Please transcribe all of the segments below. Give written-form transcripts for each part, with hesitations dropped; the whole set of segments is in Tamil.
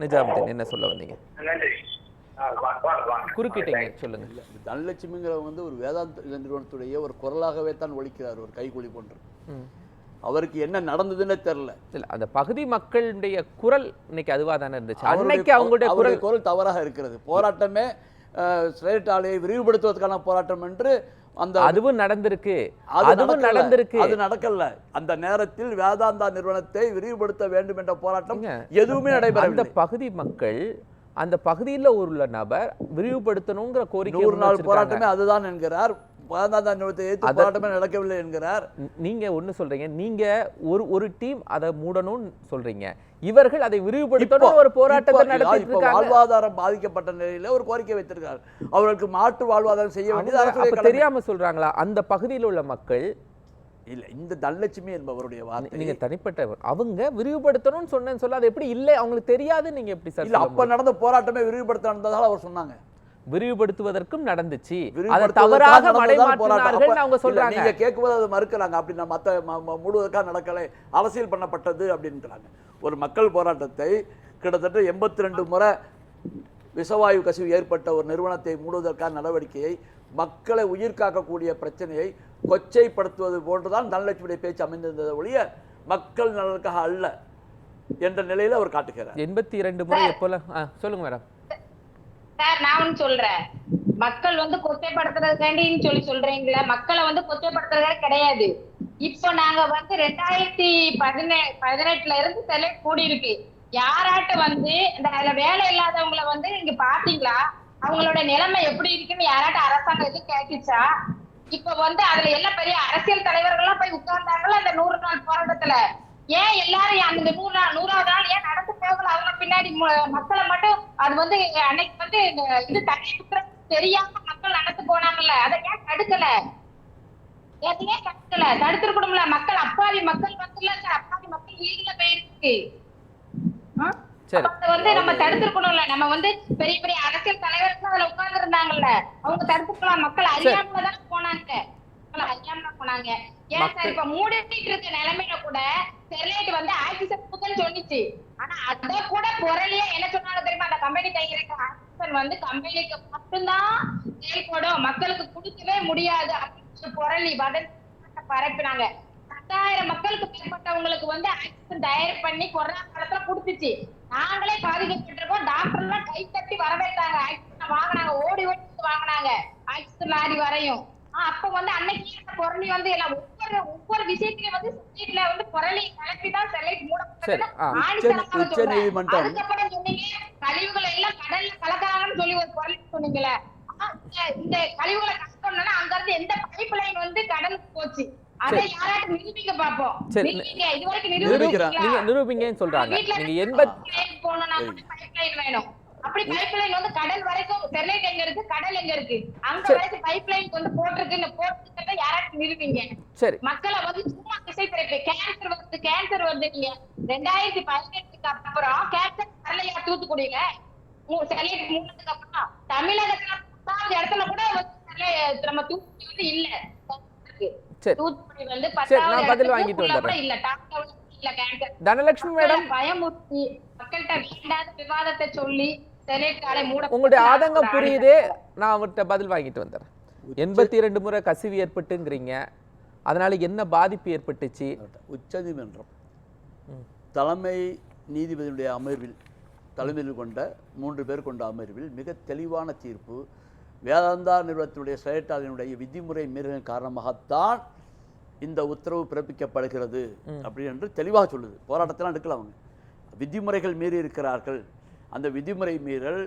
நிஜாமுதீன் என்ன சொல்ல வந்தீங்க? குறுக்கிட்டீங்க, சொல்லுங்க. தனலட்சுமிங்கிறவங்க ஒரு வேதாந்த நிறுவனத்துடைய ஒரு குரலாகவே தான் ஒழிக்கிறார், ஒரு கைகூலி போன்று. அவருக்கு என்ன நடந்ததுன்னு தெரியல. அந்த பகுதி மக்களுடைய குரல் இன்னைக்கு அதுவா தானே இருந்துச்சு. அன்னைக்கு அவங்களுடைய குரல் தவறாக இருக்கிறது. போராட்டமே ஸ்டெர்லைட் ஆலையை விரிவுபடுத்துவதற்கான போராட்டம் என்று அதுவும் நடந்திருக்கு. அது நடக்கல. அந்த நேரத்தில் வேதாந்தா நிறுவனத்தை விரிவுபடுத்த வேண்டும் என்ற போராட்டம் எதுவுமே நடைபெறவில்லை. அந்த பகுதி மக்கள், அந்த பகுதியில் உள்ள நபர் விரிவுபடுத்தணுங்கிற கோரிக்கை 100 நாள் போராட்டமே அதுதான் என்கிறார். வேதாந்தா நிறுவனத்தை எதிர்த்து போராட்டமே நடக்கவில்லை என்கிறார். நீங்க ஒண்ணு சொல்றீங்க, நீங்க ஒரு டீம் அதை மூடணும்னு சொல்றீங்க, இவர்கள் அதை விரிவுபடுத்தணும் ஒரு போராட்டத்தை நடத்திட்டு இருக்காங்க. வாழ்வாதாரம் பாதிக்கப்பட்ட நிலையில ஒரு கோரிக்கை வைத்திருக்கார். அவர்களுக்கு மாற்று வாழ்வாதாரம் செய்ய வேண்டியது தெரியாம சொல்றாங்களா அந்த பகுதியில் உள்ள மக்கள்? இல்ல, இந்த தனலட்சுமி என்பவருடைய வார்த்தை நீங்க தனிப்பட்ட அவங்க விரிவுபடுத்தணும்னு சொன்னேன்னு சொல்ல, அது எப்படி இல்லை அவங்களுக்கு தெரியாது நீங்க எப்படி சார்? இல்ல, அப்ப நடந்த போராட்டமே விரிவுபடுத்த நடந்ததால அவர் சொன்னாங்க. விரிவுபடுத்துவதற்கும் நடந்துச்சு, அதை தவறாக மடைமாற்றினார்கள் அவங்க சொல்றாங்க. நீங்க கேட்கும்போது அது மறுக்கிறாங்க. அப்படி மத்த முழுவதற்காக நடக்கலை, அரசியல் பண்ணப்பட்டது அப்படின்றாங்க. ஒரு மக்கள் போராட்டத்தை கிட்டத்தட்ட 82 முறை விஷவாயு கசிவு ஏற்பட்ட ஒரு நிறுவனத்தை மூடுவதற்கான நடவடிக்கையை, மக்களை உயிர் காக்கக்கூடிய பிரச்சனையை கொச்சைப்படுத்துவது போன்றுதான் தனலட்சுமியுடைய பேச்சு அமைந்திருந்ததை ஒழிய மக்கள் நலனுக்காக அல்ல என்ற நிலையில அவர் காட்டுகிறார். 82 முறை எப்போல சொல்லுங்க மேடம். சார், நான் ஒண்ணு சொல்றேன், மக்கள் கொச்சைப்படுத்துறதுக்காண்டின்னு சொல்றீங்களா? மக்களை கொச்சைப்படுத்துறதே கிடையாது. இப்போ நாங்க 2018 இருந்து சிலை கூடி இருக்கு. யாராட்டும் இந்த வேலை இல்லாதவங்களை இங்க பாத்தீங்களா? அவங்களோட நிலைமை எப்படி இருக்குன்னு யாராட்டும் அரசாங்கம் எது கேட்டுச்சா? இப்ப அதுல எல்லாம் பெரிய அரசியல் தலைவர்கள்லாம் போய் உட்கார்ந்தாங்களா அந்த 100 நாள் போராட்டத்துல? ஏன் எல்லாரும் அந்த 100வது நாள் ஏன் நடந்து போகல? அவங்க பின்னாடி மக்களை மட்டும் அது அன்னைக்கு இது தனி குற்றம் தெரியாம மக்கள் நடந்து போனாங்கல்ல, அதை ஏன் தடுக்கல? எதையே தடுக்கல, தடுத்துருக்கணும்ல. மக்கள் அப்பாவி மக்கள் அப்பாவி மக்கள் வீடுல போயிருக்கு. நம்ம தடுத்திருக்கணும்ல. நம்ம பெரிய பெரிய அரசியல் தலைவர்கள் அதுல உட்கார்ந்து இருந்தாங்கல்ல, அவங்க தடுத்துக்கலாம். மக்கள் அறியாமலதானே போனாங்க, போனாங்க. ஏன் சார் இப்ப மூடிட்டு இருக்க நிலைமையில கூட ஸ்டெர்லைட் ஆக்சிஜன் சொன்னிச்சு. ஆனா அத கூட பொருளியா என்ன சொன்னாங்க தெரியுமா? அந்த கம்பெனி கையிருக்க ஆக்சிஜன் கம்பெனிக்கு மட்டும்தான் செயல்படும், மக்களுக்கு கொடுக்கவே முடியாது அப்படின்னு பொருளி பரப்பினாங்க. 10,000 மக்களுக்கு மேற்பட்டவங்களுக்கு ஆக்சிஜன் தயார் பண்ணி கொரோனா காலத்துல கொடுத்துச்சு. நாங்களே பாதிக்கப்பட்டிருக்கோம். டாக்டர் எல்லாம் கை தட்டி வரவேற்றாங்க. ஆக்சிஜன் வாங்கினாங்க, ஓடி ஓடி வாங்கினாங்க ஆக்சிஜன் லாரி வரையும். அப்ப அன்னைக்கு பொருளி எல்லாம் ஒவ்வொரு விஷயத்திலயும் ஸ்டெர்லைட்ல பொருளி கலப்பிதான் ஸ்டெர்லைட் மூடப்பட்டது. அதுக்கப்புறம் சொன்னீங்க கழிவுகளை எல்லாம் கடல்ல கலக்காங்கன்னு சொல்லி ஒரு பொருள் சொன்னீங்களே. இந்த கழிவுகளை கலக்கணும்னா அங்க இருந்து எந்த பைப் லைன் கடலுக்கு போச்சு? அதை யாராட்டும் நிரூபிக்க பாப்போம். இது வரைக்கும் நிரூபிங்கன்னு சொல்றாங்க. போனோம்னா பைப் லைன் வேணும். அப்படி பைப் லைன் கடல் வரைக்கும் ஸ்டெர்லைட் எங்க இருக்கு, கடல் எங்க இருக்கு, அங்க வரைக்கும் பைப் லைன் போட்டிருக்குன்னு போட்டுக்கிறத யாராச்சும் நிரூபிங்க. மக்களை சும்மா திசை திருப்பி கேன்சர் வருது. நீங்க 2018க்கு அப்புறம் கேன்சர் வரலையா தூத்துக்குடியில? ஸ்டெர்லைட் மூணதுக்கு அப்புறம் தமிழகத்துல 10வது இடத்துல கூட நம்ம தூத்துக்குடி இல்ல. தூத்துக்குடி 10வது இல்ல. தனலட்சுமி மேடம் பயமுறுத்தி மக்கள்கிட்ட வேண்டாத விவாதத்தை சொல்லி உங்களுடைய ஆதங்கம் புரியுது. நான் அவர்கிட்ட பதில் வாங்கிட்டு வந்துடுறேன். 82 முறை கசிவு ஏற்பட்டுங்கிறீங்க, அதனால என்ன பாதிப்பு ஏற்பட்டுச்சு? உச்சநீதிமன்றம் தலைமை நீதிபதியுடைய அமர்வில் தலைமையில் கொண்ட 3 பேர் கொண்ட அமர்வில் மிக தெளிவான தீர்ப்பு. வேதாந்தா நிறுவனத்தினுடைய செயற்பாட்டினுடைய விதிமுறை மீறலின் காரணமாகத்தான் இந்த உத்தரவு பிறப்பிக்கப்படுகிறது அப்படி என்று தெளிவாக சொல்லுது. போராட்டத்தெல்லாம் எடுக்கல, அவங்க விதிமுறைகள் மீறி இருக்கிறார்கள். அந்த விதிமுறை மீறல்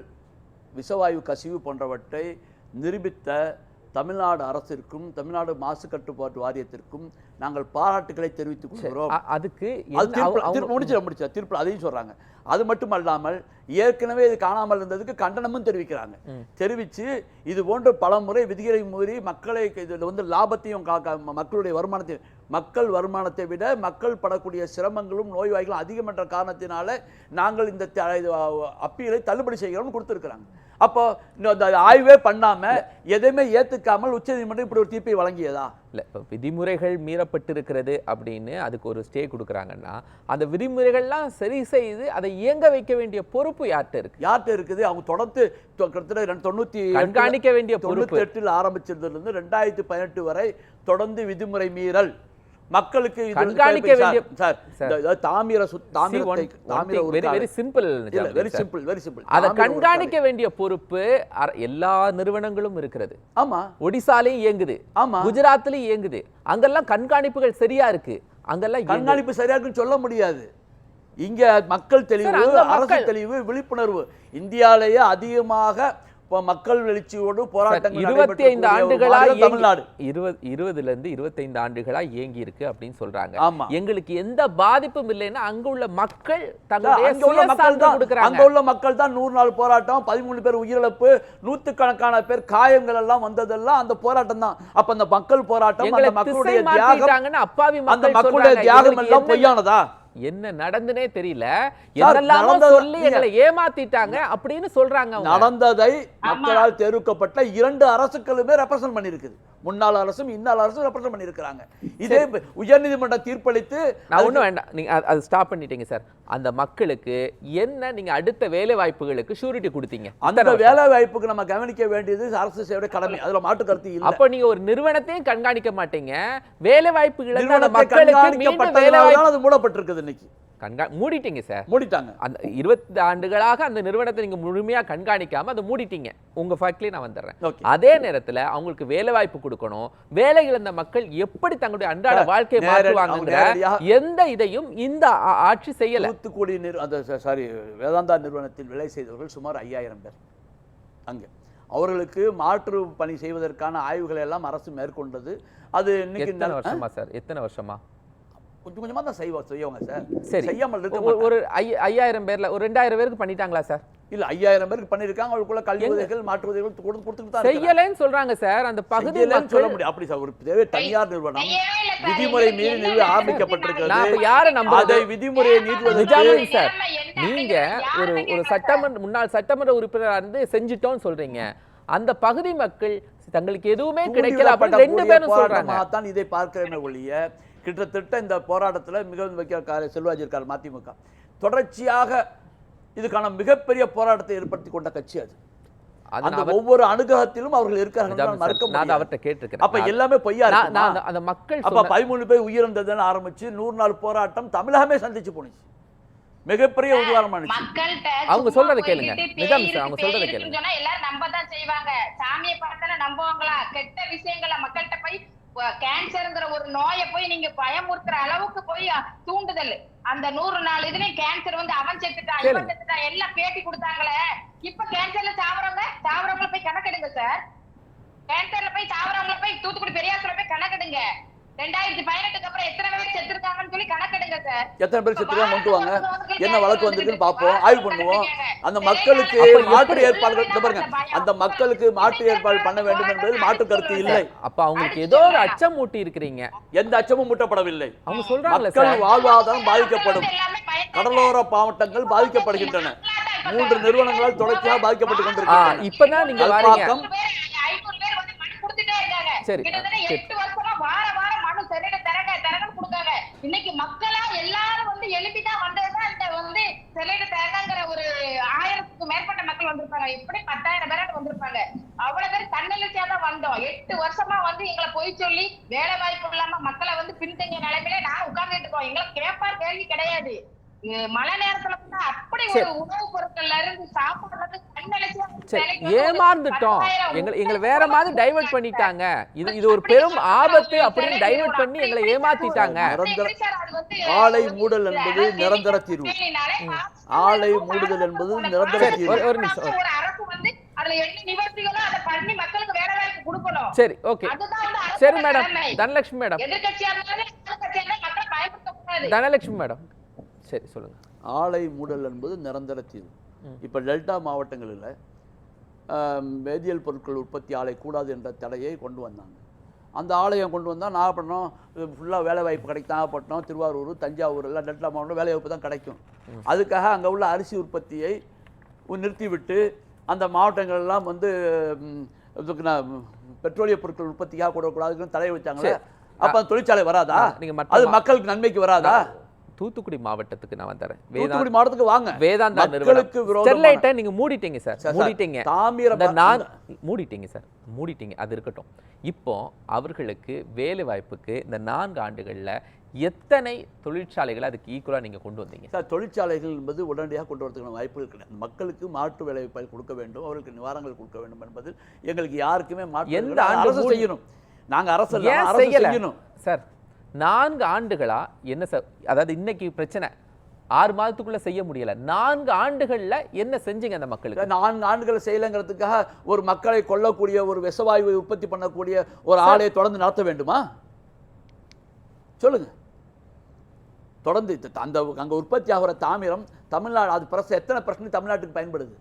விஷவாயு கசிவு போன்றவற்றை நிரூபித்த தமிழ்நாடு அரசிற்கும் தமிழ்நாடு மாசு கட்டுப்பாட்டு வாரியத்திற்கும் நாங்கள் பாராட்டுகளை தெரிவித்துக் கொள்கிறோம். அதுக்கு முடிச்ச தீர்ப்பு அதையும் சொல்றாங்க. அது மட்டுமல்லாமல் ஏற்கனவே இது காணாமல் இருந்ததுக்கு கண்டனமும் தெரிவிக்கிறாங்க. தெரிவித்து இது போன்ற பல முறை விதிகளை மீறி மக்களை இதில் லாபத்தையும் மக்களுடைய வருமானத்தையும், மக்கள் வருமானத்தை விட மக்கள் படக்கூடிய சிரமங்களும் நோய்வாய்களும் அதிகம் என்ற காரணத்தினால நாங்கள் இந்த அப்பீலை தள்ளுபடி செய்கிறோம்னு கொடுத்துருக்குறாங்க. அப்போ இந்த ஆய்வே பண்ணாம எதையுமே ஏத்துக்காமல் உச்சநீதிமன்றம் இப்படி ஒரு தீர்ப்பை வழங்கியதா? இல்ல இப்போ விதிமுறைகள் மீறப்பட்டிருக்கிறது அப்படின்னு அதுக்கு ஒரு ஸ்டே கொடுக்குறாங்கன்னா அந்த விதிமுறைகள்லாம் சரி செய்து அதை இயங்க வைக்க வேண்டிய பொறுப்பு யார்கிட்ட இருக்குது? அவங்க தொடர்ந்து கிட்டத்தட்ட கண்காணிக்க வேண்டிய பொறுப்பு 98 ஆரம்பிச்சதுலேருந்து 2018 வரை தொடர்ந்து விதிமுறை மீறல் மக்களுக்கு கண்காணிக்க வேண்டிய அதை கண்காணிக்க வேண்டிய பொறுப்பு எல்லா நிறுவனங்களும் இருக்கிறது. ஆமா, ஒடிசாலையும் இயங்குது, ஆமா, குஜராத்லயும் இயங்குது. அங்கெல்லாம் கண்காணிப்புகள் சரியா இருக்கு. அங்கெல்லாம் கண்காணிப்பு சரியா இருக்குன்னு சொல்ல முடியாது. இங்க மக்கள் தெளிவு, அரசு தெளிவு, விழிப்புணர்வு இந்தியாவிலேயே அதிகமாக மக்கள் எழுச்சியோடு போராட்டங்கள் 25 ஆண்டுகளாக தமிழ்நாடு 20 இருந்து 25 ஆண்டுகளா இயங்கி இருக்கு அப்படின்னு சொல்றாங்க. ஆமா, எங்களுக்கு எந்த பாதிப்பும் இல்லைன்னா அங்க உள்ள மக்கள் தங்களுடைய அங்க உள்ள மக்கள் தான் 100 நாள் போராட்டம், 13 பேர் உயிரிழப்பு, நூற்றுக்கணக்கான பேர் காயங்கள் எல்லாம் வந்ததெல்லாம் அந்த போராட்டம் தான். அப்ப அந்த மக்கள் போராட்டம், அந்த மக்களுடைய தியாகம், அப்பாவி அந்த மக்களுடைய தியாகம் எல்லாம் பொய்யானதா? என்ன நடந்துனே தெரியல, என்னெல்லாம் சொல்லி எங்களை ஏமாத்திட்டாங்க அப்படின்னு சொல்றாங்க. நடந்ததை மக்களால் தெரிவிக்கப்பட்ட 2 அரசுகளுமே ரெப்ரசன்ட் பண்ணிருக்குது. முன்னாள் அரசும் இன்னாள் அரசும் ரெப்ரசன்ட் பண்ணிருக்காங்க. இதே உயர்நீதிமன்ற தீர்ப்பளித்து நான் ஒண்ணும் வேண்டாம், நீங்க அதை ஸ்டாப் பண்ணிட்டீங்க சார். அந்த மக்களுக்கு என்ன நீங்க அடுத்த வேலை வாய்ப்புகளுக்கு ஷூரிட்டி கொடுத்தீங்க? அந்த வேலை வாய்ப்புக்கு நம்ம கவனிக்க வேண்டியது அரசு சேவை கடமை, அதுல மாற்று கருத்து இல்லை. அப்ப நீங்க ஒரு நிறுவனத்தையும் கண்காணிக்க மாட்டீங்க, வேலை வாய்ப்புகளை அது மூடப்பட்டிருக்குது. இன்னைக்கு மூடிட்டீங்க சார், மூடிட்டாங்க. அந்த 20 ஆண்டுகளாக அந்த நிறுவனத்தை நீங்க முழுமையா கண்காணிக்காம அதை மூடிட்டீங்க. உங்க ஃபேக்ட்லயே நான் வந்துடுறேன். அதே நேரத்துல அவங்களுக்கு வேலை வாய்ப்பு கொடுக்கணும். வேலை இழந்த மக்கள் எப்படி தங்களுடைய அன்றாட வாழ்க்கையை மாற்றுவாங்க எந்த இதையும் இந்த ஆட்சி செய்யல. தூத்துக்குடி வேதாந்தா நிறுவனத்தில் வேலை செய்தவர்கள் சுமார் 5000 பேர். அங்க அவர்களுக்கு மாற்று பணி செய்வதற்கான ஆய்வுகளை எல்லாம் அரசு மேற்கொண்டது. அது இன்னைக்கு எத்தனை வருஷமா சார்? எத்தனை வருஷமா? கொஞ்சம் கொஞ்சமா தான் செய்வாங்க சார். சரி, செய்யாமல் இருக்க ஒரு 5000 பேர்ல ஒரு 2000 பேருக்கு பண்ணிட்டாங்களா சார்? இல்ல, 5000 பேருக்கு பண்ணிருக்காங்க. அவங்களுக்குள்ள கல்வி உதவிகள், மாற்று உதவிகள் கொடுத்துட்டு தான் செய்யலன்னு சொல்றாங்க சார். அந்த பகுதியில சொல்ல முடியும் அப்படி சார். ஒரு தேவை தனியார் நிறுவனம் விதிமுறை மீறி ஆரம்பிக்கப்பட்டிருக்கிறது. யாரை நம்ப அதை விதிமுறையை நீக்குவது சார். நீங்க ஒரு சட்டமன்ற முன்னாள் சட்டமன்ற உறுப்பினரா இருந்து செஞ்சிட்டோம்னு சொல்றீங்க. அந்த பகுதி மக்கள் தங்களுக்கு எதுவுமே கிடைக்கல அப்படி 2 பேரும் சொல்றாங்க. தான் இதை பார்க்கிறேன் ஒழிய கிட்டத்தட்ட இந்த போராட்டத்துல மிகவும் வைக்க செல்வாஜி இருக்கார் மதிமுக தொடர்ச்சியாக இதுக்கான மிகப்பெரிய போராட்டத்தை ஏற்படுத்தி கொண்ட கட்சி அது. அந்த ஒவ்வொரு அணுகத்திலும் அவர்கள் இருக்கார்கள் மறக்க முடியாது. அவர்கிட்ட கேட்டிருக்கேன். அப்ப எல்லாமே பொய்யா இருக்கு. அந்த மக்கள் அப்ப 13 பேர் உயிரிழந்ததுன்னு ஆரம்பிச்சு 100 நாள் போராட்டம் தமிழகமே சந்திச்சு போனுச்சு. மிகப்பெரிய உதாரணம். அவங்க சொல்றதை கேளுங்க. நிஜம் சார், அவங்க சொல்றதை கேளுங்க. எல்லாரும் நம்பதான் செய்வாங்க. சாமியை பார்த்தானே நம்புவாங்களா? கெட்ட விஷயங்களை மக்கள்கிட்ட போய் கேன்சர்ங்கிற ஒரு நோயை போய் நீங்க பயமுறுத்துற அளவுக்கு போய் தூண்டுதல். அந்த 100 நாள் இதுலயும் கேன்சர் வந்து அவன் செத்துட்டான், இவன் செத்துட்டான் எல்லாம் பேட்டி கொடுத்தாங்களே. இப்ப கேன்சர்ல சாவறவங்களை போய் கணக்கெடுங்க சார். கேன்சர்ல போய் சாவறவங்களை போய் தூத்துக்குடி பெரியாசுல போய் கணக்கெடுங்க. 2018க்கு அப்புறம் எத்தனை பேர் செத்துருக்காங்கன்னு சொல்லி கணக்கெடுங்க சார். எத்தனை பேர் செத்துருக்காங்க கொண்டு வாங்க, என்ன வழக்கு வந்திருக்குன்னு பார்ப்போம், ஆய்வு பண்ணுவோம். அந்த மக்களுக்கு மாற்று ஏற்பாடுகள் பாருங்க, அந்த மக்களுக்கு மாற்று ஏற்பாடு பண்ண வேண்டும் என்பது மாற்று கருத்து இல்லை. அப்ப அவங்களுக்கு ஏதோ ஒரு அச்சம் மூட்டி இருக்கிறீங்க. எந்த அச்சமும் மூட்டப்படவில்லை. அவங்க சொல்றாங்க மக்கள் வாழ்வாதாரம் பாதிக்கப்படும், கடலோர மாவட்டங்கள் பாதிக்கப்படுகின்றன. 3 நிறுவனங்களால் தொடர்ச்சியாக பாதிக்கப்பட்டு கொண்டிருக்கிறாங்க. இப்பதான் நீங்க வாரீங்க. சரி, 8 வருஷமா வாரம் மனு தரங்கன்னு கொடுக்காங்க. இன்னைக்கு மக்களா எல்லாரும் வந்து எழுப்பிதான் வந்ததுதான் இந்த வந்து செலையிட தரங்கிற ஒரு 1000க்கு மேற்பட்ட மக்கள் வந்திருப்பாங்க. எப்படி 10,000 பேராட்டு வந்திருப்பாங்க. அவ்வளவு பேர் தன்னெழுச்சியா தான் வந்தோம். 8 வருஷமா வந்து எங்களை பொய் சொல்லி வேலை வாய்ப்பு இல்லாம மக்களை வந்து பின்தங்கிய நிலைமையில நான் உட்கார்ந்துட்டு இருக்கோம். எங்களை கேட்பார் கேள்வி கிடையாது. மழை நேரத்துல அப்படி ஒரு உணவுப் பொருட்கள்ல இருந்து சாப்பிடுறது ஏமாந்துட்டோம். எங்களை வேற மாதிரி டைவர்ட் பண்ணிட்டாங்க. இது ஒரு பெரும் ஆபத்து அப்படின்னு டைவர்ட் பண்ணி எங்களை ஏமாத்திட்டாங்க. ஆலை மூடல் என்பது நிரந்தர தீர்வு. ஆலை மூடுதல் என்பது நிரந்தர தீர்வு. ஒரு நிமிஷம். சரி, ஓகே. சரி madam, Dhanalakshmi madam, Dhanalakshmi madam, சரி சொல்லுங்க. ஆலை மூடல் என்பது நிரந்தர தீர்வு. இப்போ டெல்டா மாவட்டங்களில் வேதியியல் பொருட்கள் உற்பத்தி ஆலை கூடாது என்ற தடையை கொண்டு வந்தாங்க. அந்த ஆலயம் கொண்டு வந்தால் நாகப்பட்டினம் ஃபுல்லாக வேலை வாய்ப்பு கிடைக்கும். நாகப்பட்டினம், திருவாரூர், தஞ்சாவூர் எல்லாம் டெல்டா மாவட்டம் வேலை வாய்ப்பு தான் கிடைக்கும். அதுக்காக அங்கே உள்ள அரிசி உற்பத்தியை நிறுத்திவிட்டு அந்த மாவட்டங்கள்லாம் வந்து பெட்ரோலிய பொருட்கள் உற்பத்தியாக கூடக்கூடாதுன்னு தடை வச்சாங்களே, அப்ப அந்த தொழிற்சாலை வராதா? நீங்க அது மக்களுக்கு நன்மைக்கு வராதா? தூத்துக்குடி மாவட்டத்துக்கு நான் வந்துறேன். தூத்துக்குடி மாவட்டத்துக்கு வாங்க. வேதாந்தா மக்களுக்கு நிறுவனம் ஸ்டெர்லைட்டை நீங்க மூடிட்டீங்க சார். மூடிட்டீங்க. மூடிட்டீங்க சார். மூடிட்டீங்க. அது இருக்கட்டும். இப்போ அவர்களுக்கு வேலை வாய்ப்புக்கு இந்த 4 ஆண்டுகள்ல எத்தனை தொழிற்சாலைகளை அதுக்கு ஈக்குவலா நீங்க கொண்டு வந்தீங்க சார்? தொழிற்சாலைகள் என்பது உடனடியாக கொண்டு வரதுக்கான வாய்ப்புகள் கிடையாது. மக்களுக்கு மாற்று வேலை வாய்ப்புகள் கொடுக்க வேண்டும், அவர்களுக்கு நிவாரணங்கள் கொடுக்க வேண்டும் என்பது எங்களுக்கு யாருக்குமே மாற்று. எந்த ஆண்டு அரசு செய்யணும். நாங்க அரசு செய்யணும் சார். 4 ஆண்டுகளா என்ன சார்? அதாவது இன்னைக்கு பிரச்சனை 6 மாதத்துக்குள்ள செய்ய முடியல. 4 ஆண்டுகள்ல என்ன செஞ்சீங்க அந்த மக்களுக்கு? 4 ஆண்டுகள் செய்யலங்கிறதுக்காக ஒரு மக்களை கொல்லக்கூடிய ஒரு விஷவாயுவை உற்பத்தி பண்ணக்கூடிய ஒரு ஆலையை தொடர்ந்து நடத்த வேண்டுமா? சொல்லுங்க. தொடர்ந்து அந்த அங்க உற்பத்தி ஆகிற தாமிரம் தமிழ்நாடு அது எத்தனை பிரச்சனை தமிழ்நாட்டுக்கு பயன்படுது?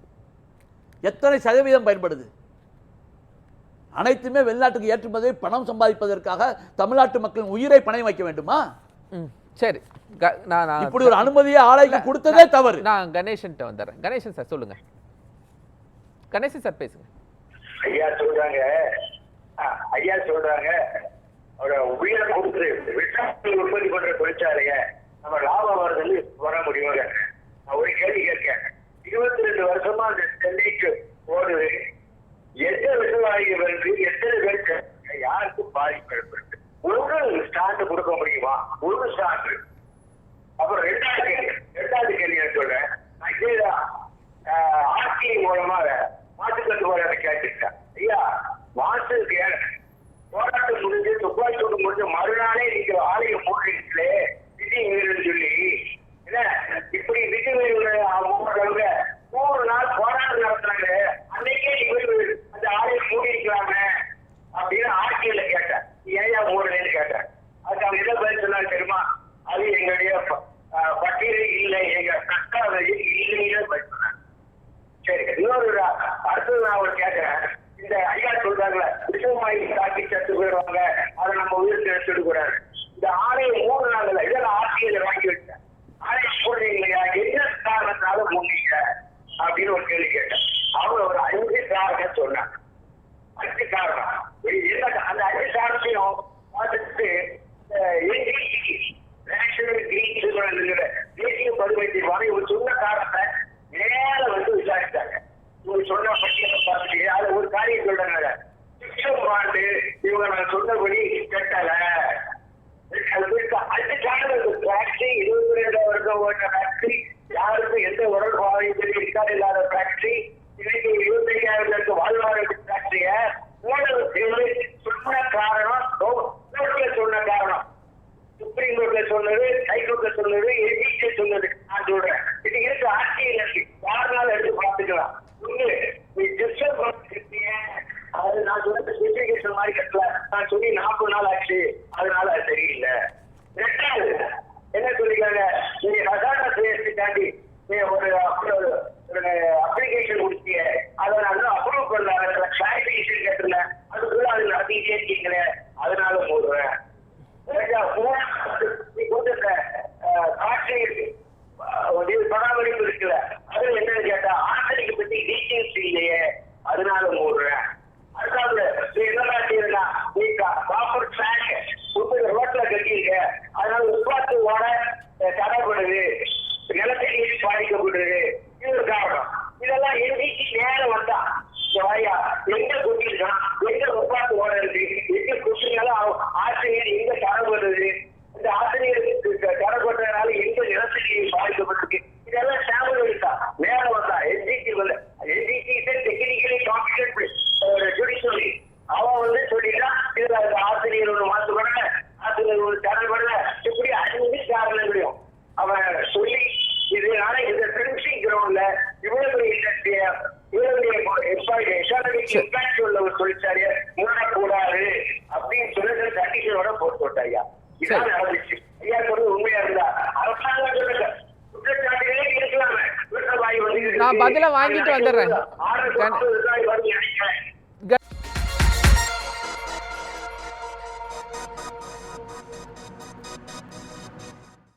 எத்தனை சதவீதம் பயன்படுது? அனைத்துமே வெளிநாட்டுக்கு ஏற்றுமதி பணம் சம்பாதிப்பதற்காக தமிழ்நாட்டு மக்களின் உயிரை பணயம் வைக்க வேண்டுமா? சரி, இப்படி ஒரு அனுமதியை ஆலைக்கு கொடுத்ததே தவறு. நான் கணேசன் வந்துடுறேன். கணேசன் சார் சொல்லுங்க. கணேசன் சார் பேசுங்க. ஐயா சொல்றாங்க உயிரை கொடுத்து விஷாக்கள் உற்பத்தி பண்ற தொழிற்சாலைய நம்ம லாபம் வருதுன்னு வர முடியுங்க. நான் ஒரு கேள்வி கேட்கிறேன். 22 வருஷமா அந்த சென்னைக்கு ஓடுது. எத்தனை விஷவாயு வருது? எத்தனை பேருக்கு யாருக்கும் பாதிப்பு ஏற்படுது? ஒரு ஸ்டாண்ட் கொடுக்க முடியுமா? ஒரு ஸ்டாண்ட். அப்புறம் ரெண்டாவது கேள்வி சொல்றேன். ஆர்டிஐ மூலமாக மாட்டுக்கட்டுப்பாடு கேட்டுட்டேன். ஐயா, மாட்டுக்கு போராட்டம் முடிஞ்சு துப்பாக்கி சூடு முடிஞ்சு மறுநாளே நீங்க ஆலையை மூடுறீங்களே விதி மீறல் சொல்லி இப்படி விதி மீறல் 3 நாள் போராட்டம் நடத்துறாங்க. அன்னைக்கே நீங்க அந்த ஆலையை மூடிருக்கலாமே அப்படின்னு ஆட்சியில கேட்டேன். ஏயா மூடலன்னு கேட்டேன். அதுக்கு அவங்க என்ன பதில் சொன்னாங்க தெரியுமா? அது எங்களுடைய பட்டியலில் இல்லை, எங்க கஷ்டம் இல்லைன்னு பதில் சொன்னாங்க. சரி, இன்னொரு அடுத்தது நான் ஒரு கேட்கிறேன். இந்த ஐயா சொல்றாங்களே விஷமாயி தாக்கி செத்து போயிடுவாங்க, அதை நம்ம உயிருக்கு எடுத்துக்கூடாது. இந்த ஆலையை 3 நாள்ல இதெல்லாம் ஆட்சியில வாங்கி வச்சேன். ஆலையை மூடுறீங்க இல்லையா, என்ன காரணத்தால மூடுறீங்க அப்படின்னு ஒரு கேள்வி கேட்டேன். அவங்க ஒரு 5 காரணம் சொன்னாங்க. 5 காரணம். அந்த 5 காரணத்தையும் பார்த்துட்டு தேசிய பருவ தீர்வான இவங்க சொன்ன காரணத்தை நேர வந்து விசாரிச்சாங்க. இவங்க சொன்ன பட்டியலை பார்த்துட்டு அது ஒரு காரியம் சொல்றாங்க. சிக்ஷம் ஆண்டு இவங்க நான் சொன்னபடி கட்டல. அது காரணம் ஃபேக்டரி 22 வருஷம் ஓட்ட ஃபேக்டரி, யாருக்கும் எந்த உடல்பாதையும் இருக்காது இல்லாத ஃபேக்டரி, இன்னைக்கு 25,000 வாழ்வாதார ஃபேக்டரிய சொன்ன காரணம் சொன்ன காரணம் சுப்ரீம் கோர்ட்ல சொன்னது, ஹைகோர்ட்ல சொன்னது, எதிர்த்து சொன்னது. நான் சொல்றேன், இது இருக்கு ஆட்சியில் இருக்கு. யாருனாலும் எடுத்து பார்த்துக்கலாம். அது நான் சொன்ன ஸ்பெசிபிகேஷன் மாதிரி கட்டல. நான் சொல்லி 40 நாள் ஆச்சு, அதனால அது சரியில்லை. 2வது என்ன சொல்லிக்காங்க, நீங்க ரசாயன சுயத்தை தாண்டி ஒரு அப்ளிகேஷன் கொடுத்தீங்க, அதை நான் அப்ரூவ் பண்ணல, கிளாரிபிகேஷன் கேட்டுல அதுக்குள்ள அது நடத்திக்கிட்டே இருக்கீங்களே, அதனால போடுறேன். பராமரிப்பு இருக்குல்ல, அது என்னன்னு கேட்டா ஆசிரியர் பத்தி டீச்சர்ஸ் இல்லையே, அதனால மூடுறேன். அதுக்காக என்னடா செய்யறா, நீ காப்பர் ட்ராக் ரோட்ல கட்டிருக்க, அதனால உற்பத்தி ஓட தடைப்படுது, நிலத்தை நீர் பாதிக்கப்படுது. இது ஒரு காரணம். இதெல்லாம் எதிர்த்து நேரம் வந்தா வாயா எங்க கொட்டிருக்கான், எங்க உற்பத்தி ஓட இருக்கு, எங்க கொட்டினாலும் ஆசிரியர் எங்க தடைப்படுது, இந்த ஆசிரியருக்கு தடைப்பட்டதுனால எங்க நிலத்தடி பாதிக்கப்பட்டிருக்கு, இதெல்லாம் சாம்பிள் இருக்கா நேரம் வந்தா என்ஜிடி வந்து டெக்னிக்கலி காம்பிடன்ட் ஜுடிஷியரி அவன் வந்து சொல்லிட்டா இதுல ஆசிரியர் ஒண்ணு மாற்றப்படல, ஆசிரியர் ஒண்ணு தடைப்படல, இப்படி 5 காரணங்களையும் அவன் சொல்லி இதனால இந்த பிரின்சிங் கிரவுண்ட்ல இவ்வளவு இண்டஸ்ட்ரிய எக்கானமிக் இம்பாக்ட் உள்ள ஒரு தொழிற்சாலையை மூடக்கூடாது அப்படின்னு சொல்லிட்டு கண்டிஷனோட போட்டு ஐயா. இதான் நடந்துச்சு. ஐயா சொல்றது உண்மையா இருந்தா அரசாங்கம் சொல்லுங்க, குற்றச்சாட்டுகளே இருக்கலாமே. நான் பதில வாங்கிட்டு வந்துடுறேன்.